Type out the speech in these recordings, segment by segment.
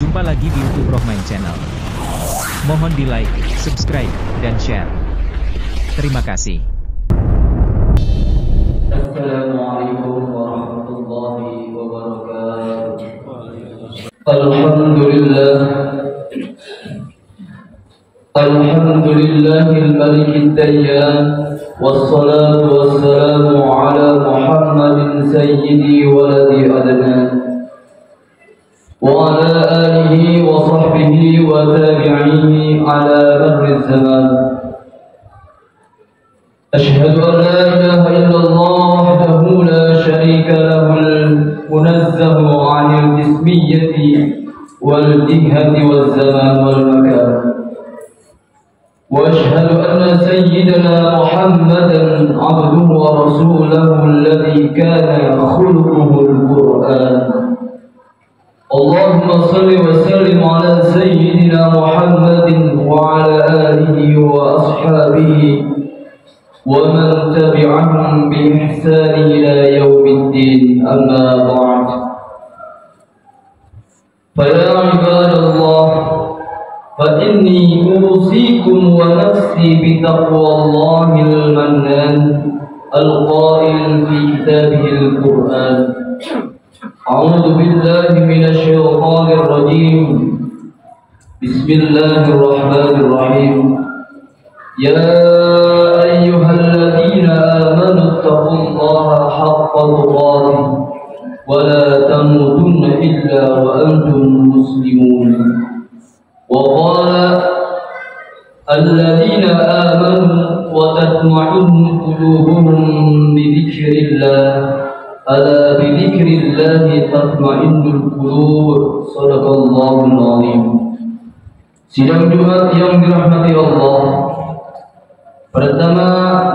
Jumpa lagi di YouTube Rohmain Channel. Mohon di like, subscribe, dan share. Terima kasih. Assalamualaikum warahmatullahi wabarakatuh. Alhamdulillahil malikid dayyan, wassalatu wassalamu ala Muhammadin sayyidi waladi adnan, wa ala alihi wa sahbihi wa tabi'ihi ala marri zaman. Ashhadu an la ilaha illallah wahdahu la sharika lahul munazzahu 'anil jismiyyati wal jihati wal zaman wal makan. Wa ashhadu anna sayyidana Muhammadan 'abduhu wa rasuluhu alladhi kana khuluquhu al-Qur'an. Allahumma salli wa sallim ala sayyidina Muhammadin wa ala alihi wa ashabihi wa man tabi'ahum bi ihsan ila yaumiddin, amma ba'd. Fa ya ibadallah, fa inni usikum wa nafsi bi taqwallahil mannan al-qa'il fi kitabihil Qur'an. أعوذ بالله من الشيطان الرجيم. بسم الله الرحمن الرحيم. يا أيها الذين آمنوا اتقوا الله حق تقاته ولا تموتن إلا وأنتم مسلمون. وقال الذين آمنوا وتطمئن قلوبهم بذكر الله ألا بذكر الله تطمئن القلوب. Sadaqallahul azim. Sidang Jumat yang dirahmati Allah, pertama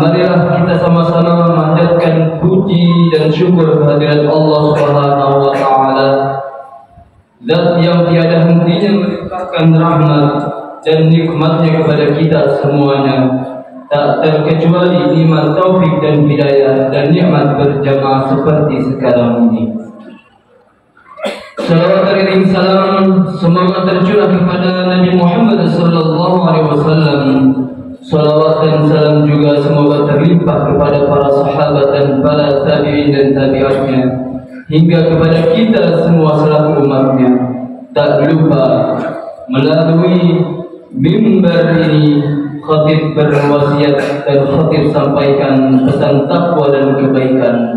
marilah kita sama-sama memanjatkan puji dan syukur kehadirat Allah Subhanahu wa taala, Zat yang tiada hentinya melimpahkan rahmat dan nikmatnya kepada kita semuanya, tak terkecuali nikmat taufik dan hidayah dan nikmat berjamaah seperti sekarang ini. Salawat dan salam semoga tercurah kepada Nabi Muhammad sallallahu alaihi wasallam. Salawat dan salam juga semoga terlimpah kepada para sahabat dan para tabi'in dan tabi'atnya hingga kepada kita semua selaku umatnya. Tak lupa melalui mimbar ini khatib berwasiat dan khatib sampaikan pesan takwa dan kebaikan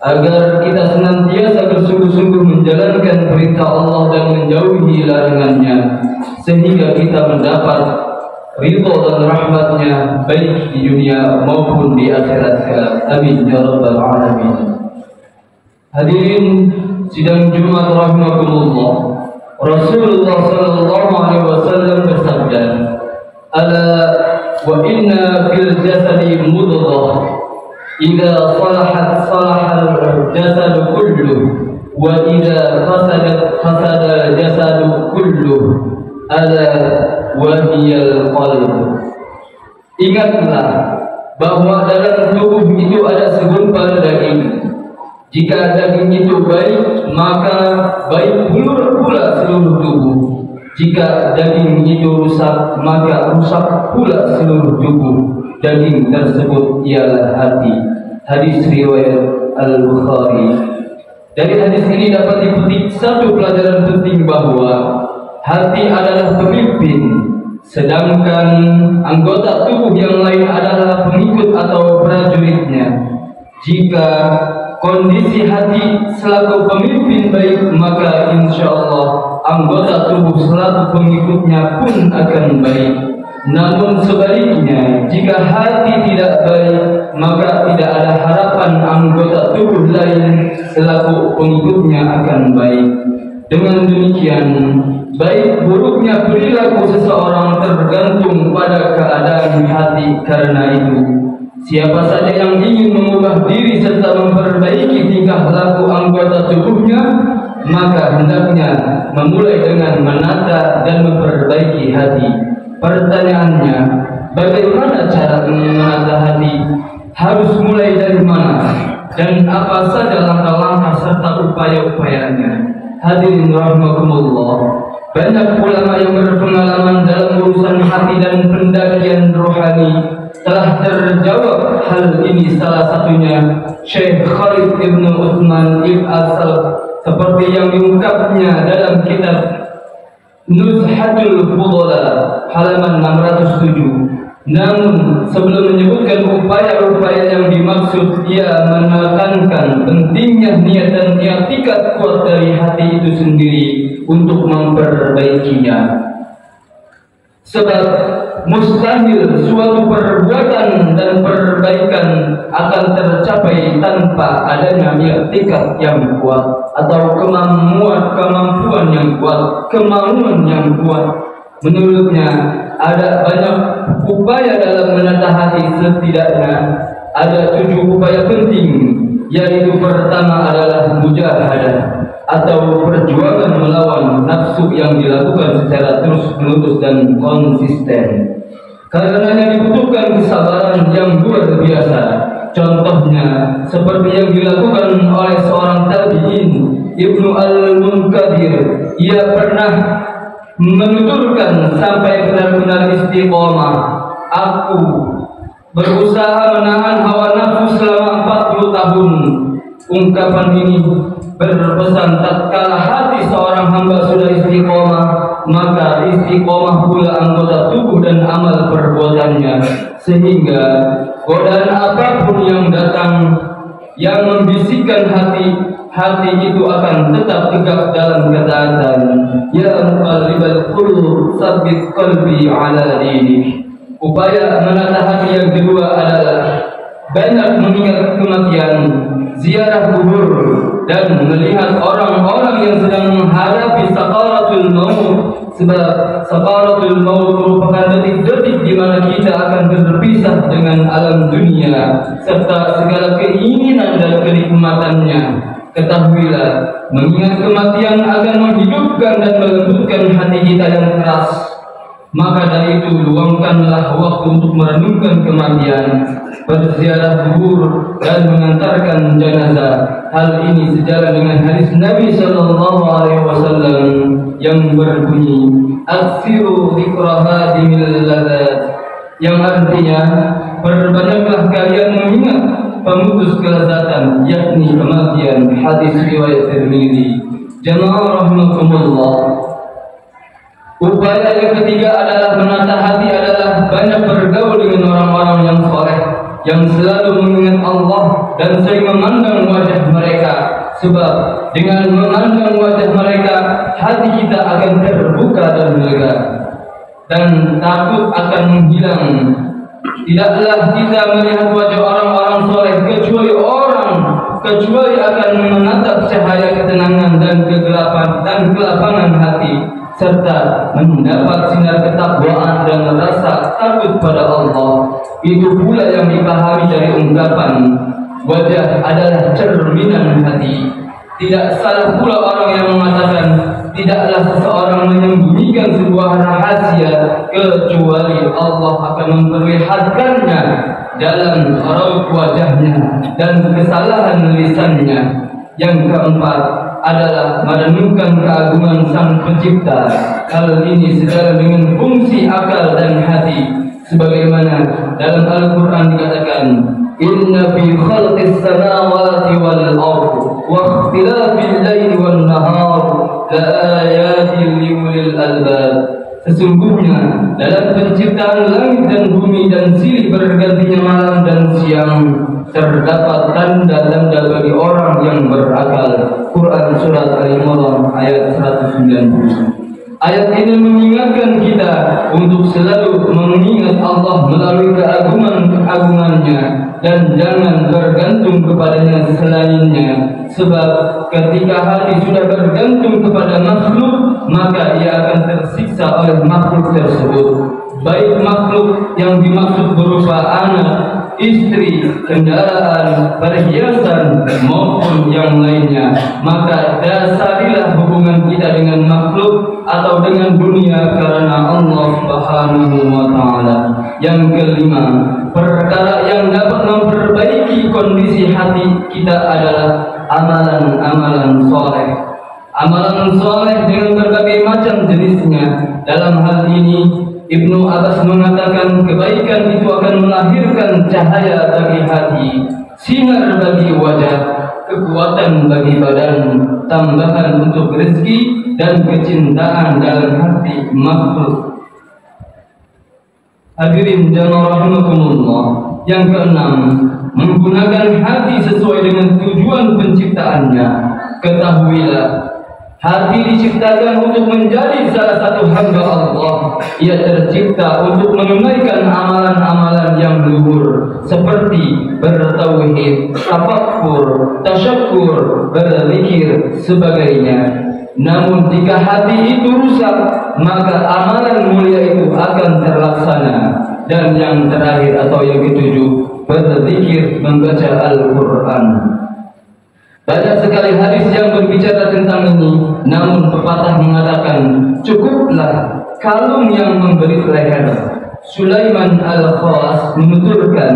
agar kita senantiasa bersungguh-sungguh menjalankan perintah Allah dan menjauhi larangannya sehingga kita mendapat ridha dan rahmatnya baik di dunia maupun di akhirat kelak. Amin ya rabbal alamin. Hadirin sidang Jumat rahimakumullah, Rasulullah sallallahu alaihi wasallam bersabda, ala wa inna fil jasadi mudghah idza salahat salahal jasadu kulluh wa idza fasadat fasada jasadu kulluh ala wa hiyal qalb. Ingatlah bahwa dalam tubuh itu ada segumpal daging. Jika daging itu baik, maka baik pula seluruh tubuh. Jika daging itu rusak, maka rusak pula seluruh tubuh. Daging tersebut ialah hati. Hadis riwayat Al-Bukhari. Dari hadis ini dapat dipetik satu pelajaran penting bahwa hati adalah pemimpin, sedangkan anggota tubuh yang lain adalah pengikut atau prajuritnya. Jika kondisi hati selaku pemimpin baik, maka insya Allah anggota tubuh selaku pengikutnya pun akan baik. Namun sebaliknya, jika hati tidak baik, maka tidak ada harapan anggota tubuh lain selaku pengikutnya akan baik. Dengan demikian, baik buruknya perilaku seseorang tergantung pada keadaan hati. Karena itu, siapa saja yang ingin mengubah diri serta memperbaiki tingkah laku anggota tubuhnya, maka hendaknya memulai dengan menata dan memperbaiki hati. Pertanyaannya, bagaimana cara menata hati? Harus mulai dari mana? Dan apa saja langkah-langkah serta upaya-upayanya? Hadirin rahimakumullah, Banyak ulama yang berpengalaman dalam urusan hati dan pendakian rohani telah terjawab hal ini. Salah satunya Syekh Khalid Ibn Uthman Ibn Asal, seperti yang diungkapnya dalam kitab Nuzhatul Fudala halaman 607. Namun sebelum menyebutkan upaya-upaya yang dimaksud, ia menekankan pentingnya niat dan i'tikad kuat dari hati itu sendiri untuk memperbaikinya. Sebab mustahil suatu perbuatan dan perbaikan akan tercapai tanpa adanya i'tikad yang kuat atau kemampuan yang kuat, kemauan yang kuat. Menurutnya ada banyak upaya dalam menata hati. Setidaknya ada 7 upaya penting, yaitu pertama adalah mujahadah atau perjuangan melawan nafsu yang dilakukan secara terus-menerus dan konsisten. Karenanya dibutuhkan kesabaran yang luar biasa. Contohnya seperti yang dilakukan oleh seorang tabi'in, Ibnu Al-Munkadir. Ia pernah menuturkan sampai benar-benar istiqomah. Aku berusaha menahan hawa nafsu selama 40 tahun. Ungkapan ini berpesan tatkala hati seorang hamba sudah istiqomah, maka istiqomah pula anggota tubuh dan amal perbuatannya, sehingga godaan apapun yang datang yang membisikkan hati itu akan tetap tegak dalam ketaatan. Ya muqallibal qulub tsabbit qalbi ala dinik. Upaya menata hati yang kedua adalah banyak mengingat kematian, ziarah kubur, dan melihat orang-orang yang sedang menghadapi sakaratul maut. Sebab sakaratul maut merupakan detik-detik di mana kita akan berpisah dengan alam dunia serta segala keinginan dan kenikmatannya. Ketahuilah, mengingat kematian akan menghidupkan dan melembutkan hati kita yang keras. Maka dari itu luangkanlah waktu untuk merenungkan kematian, berziarah kubur, dan mengantarkan jenazah. Hal ini sejalan dengan hadis Nabi Sallallahu Alaihi Wasallam yang berbunyi, "Aksiru dzikra hadimil ladzat," yang artinya perbanyaklah kalian mengingat pemutus kelezatan, yakni kematian. Hadis riwayat Tirmidzi. Jamaah rahimakumullah. Upaya yang ketiga adalah menata hati, adalah banyak bergaul dengan orang-orang yang soleh, yang selalu mengingat Allah dan sering memandang wajah mereka. Sebab dengan memandang wajah mereka, hati kita akan terbuka dan lega, dan takut akan menghilang. Tidaklah kita melihat wajah orang-orang soleh kecuali akan menatap cahaya ketenangan dan kelapangan hati, serta mendapat sinar ketakwaan dan rasa takut pada Allah. Itu pula yang dipahami dari ungkapan wajah adalah cerminan hati. Tidak salah pula orang yang mengatakan tidaklah seseorang menyembunyikan sebuah rahasia kecuali Allah akan memperlihatkannya dalam raut wajahnya dan kesalahan lisannya. Yang keempat adalah merenungkan keagungan Sang Pencipta. Hal ini sejalan dengan fungsi akal dan hati, sebagaimana dalam Al-Quran dikatakan, "Inna fi khalqis samawati wal ardi wa ikhtilafil laili wan nahar la ayatin liulil albab." Sesungguhnya dalam penciptaan langit dan bumi dan silih bergantinya malam dan siang terdapat tanda-tanda bagi orang yang berakal. Quran Surat Al-Imran ayat 190. Ayat ini mengingatkan kita untuk selalu mengingat Allah melalui keagungan-keagungannya dan jangan bergantung kepadanya selainnya. Sebab ketika hati sudah bergantung kepada makhluk, maka ia akan tersiksa oleh makhluk tersebut. Baik makhluk yang dimaksud berupa anak, istri, kendaraan, perhiasan, maupun yang lainnya. Maka dasarilah hubungan kita dengan makhluk atau dengan dunia karena Allah Subhanahu wa Ta'ala. Yang kelima, perkara yang dapat memperbaiki kondisi hati kita adalah amalan-amalan soleh. amalan soleh dengan berbagai macam jenisnya. Dalam hal ini Ibnu Abbas mengatakan kebaikan itu akan melahirkan cahaya bagi hati, sinar bagi wajah, kekuatan bagi badan, tambahan untuk rezeki dan kecintaan dalam hati makhluk. Hadirin jamaah rahimakumullah. Yang keenam, menggunakan hati sesuai dengan tujuan penciptaannya. Ketahuilah, hati diciptakan untuk menjadi salah satu hamba Allah. Ia tercipta untuk menunaikan amalan-amalan yang luhur seperti bertauhid, tafakkur, tasyakkur, berzikir, sebagainya. Namun jika hati itu rusak, maka amalan mulia itu akan terlaksana. Dan yang terakhir atau yang ketujuh, berzikir, membaca Al-Quran. Banyak sekali hadis yang berbicara tentang ini. Namun pepatah mengatakan, cukuplah kalung yang memberi leher. Sulaiman Al-Khawas menuturkan,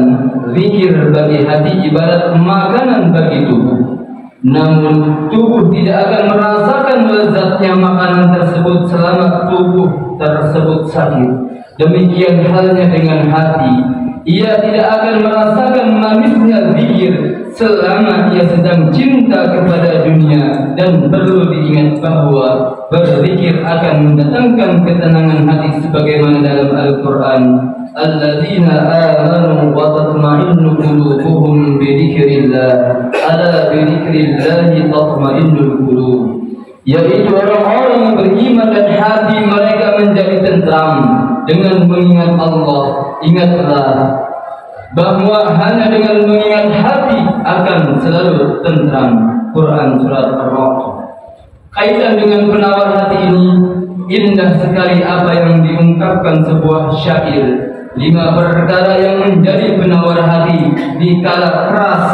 zikir bagi hati ibarat makanan bagi tubuh. Namun tubuh tidak akan merasakan lezatnya makanan tersebut selama tubuh tersebut sakit. Demikian halnya dengan hati. Ia tidak akan merasakan manisnya zikir selama ia sedang cinta kepada dunia. Dan perlu diingat bahwa berzikir akan mendatangkan ketenangan hati sebagaimana dalam Al-Quran, alladzina amanu wa tatma'innu qulubuhum bi dzikrillah, ala bi dzikrillahi tatma'innul qulub. Yaitu orang-orang yang beriman dan hati mereka menjadi tentram dengan mengingat Allah. Ingatlah bahwa hanya dengan mengingat hati akan selalu tentram. Quran surat Ar-Ra'd. Kaitan dengan penawar hati ini, indah sekali apa yang diungkapkan sebuah syair. 5 perkara yang menjadi penawar hati di kala keras.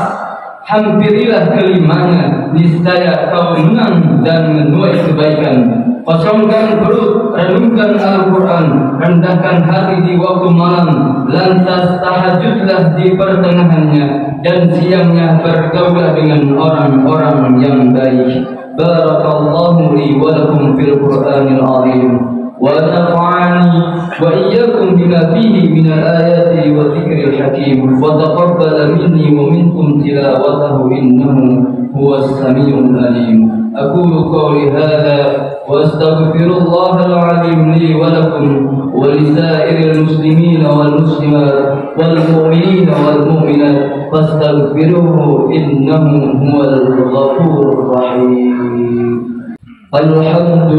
Hampirilah kelimanya, niscaya kau menang dan menuai kebaikan. Kosongkan perut, renungkan Al-Quran, rendahkan hati di waktu malam, lantas tahajudlah di pertengahannya, dan siangnya bergaulah dengan orang-orang yang baik. Barakallahu li wa lakum fil Qur'anil azim, wa nafa'ani wa iyyakum bima fihi minal ayati wa dzikril hakim, wa taqabbal minni wa minkum tilawatahu innahu huwas samiul alim. أقول قولي هذا وأستغفر الله العظيم لي ولكم ولسائر المسلمين والمسلمات والمؤمنين والمؤمنات فاستغفروه إنه هو الغفور الرحيم. الحمد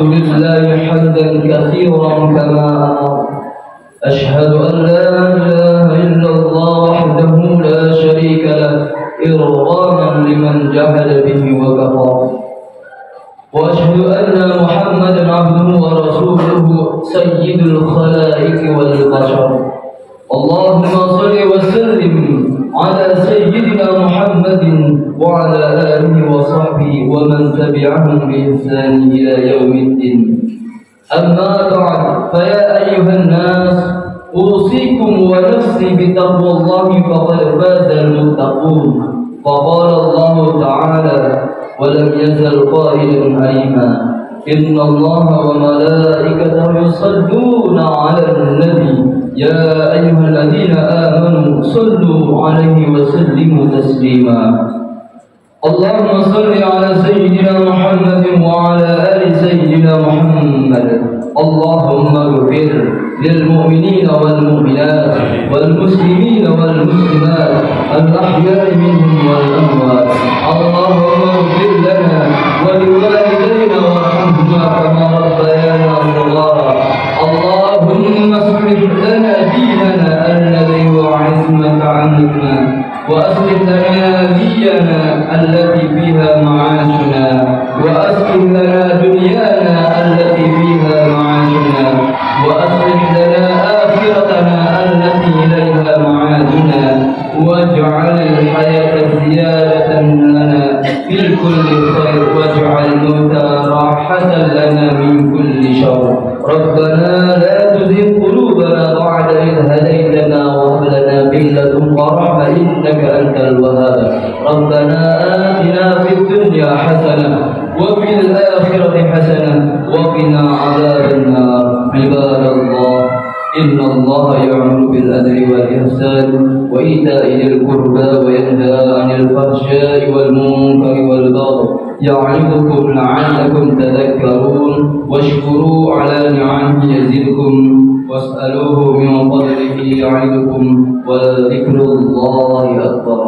لله حمدا كثيرا كما أمر. أشهد أن لا إله إلا الله وحده لا شريك له إرغاما لمن جحد به وكفر. وأشهد أن محمدا عبده ورسوله سيد الخلائق والبشر. اللهم صل وسلم على سيدنا محمد وعلى آله وصحبه ومن تبعهم بإحسان إلى يوم الدين. أما بعد، فيا أيها الناس، أوصيكم ونفسي بتقوى الله فقد فاز المتقون. فقال الله تعالى: ولم يزل قائلا أيما إن الله وملائكته يصلون على النبي يا أيها الذين آمنوا صلوا عليه وسلموا تسليما. اللهم صل على سيدنا محمد وعلى آل سيدنا محمد. اللهم اغفر للمؤمنين والمؤمنات والمسلمين والمسلمات الأحياء منهم والأموات. اللهم اغفر لنا ولوالدينا وارحمهما كما ربيانا صغارا. اللهم اصلح لنا ديننا الذي هو عصمة أمرنا، وأصلح لنا دينا التي فيها معاشنا، وأصلح لنا دنيانا التي فيها معاشنا، وأصلح لنا آخرتنا التي إليها معادنا، واجعل الحياة زيادة لنا في كل خير، واجعل الموت راحة لنا من كل شر. ربنا لا تزغ قلوبنا بعد إذ هديتنا وهب لنا من لدنك رحمة إنك أنت الوهاب ربنا آتنا في الدنيا حسنة وفي الآخرة حسنة وقنا عذاب النار عباد الله إن الله يأمر بالعدل والإحسان وإيتاء ذي القربى وينهى عن الفحشاء والمنكر والبغي يعظكم لعلكم تذكرون واشكروا على نعمه يزدكم واسألوه من فضله يعظكم ولذكر الله أكبر.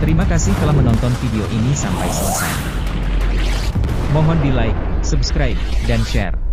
Terima kasih telah menonton video ini sampai selesai. Mohon di like, subscribe, dan share.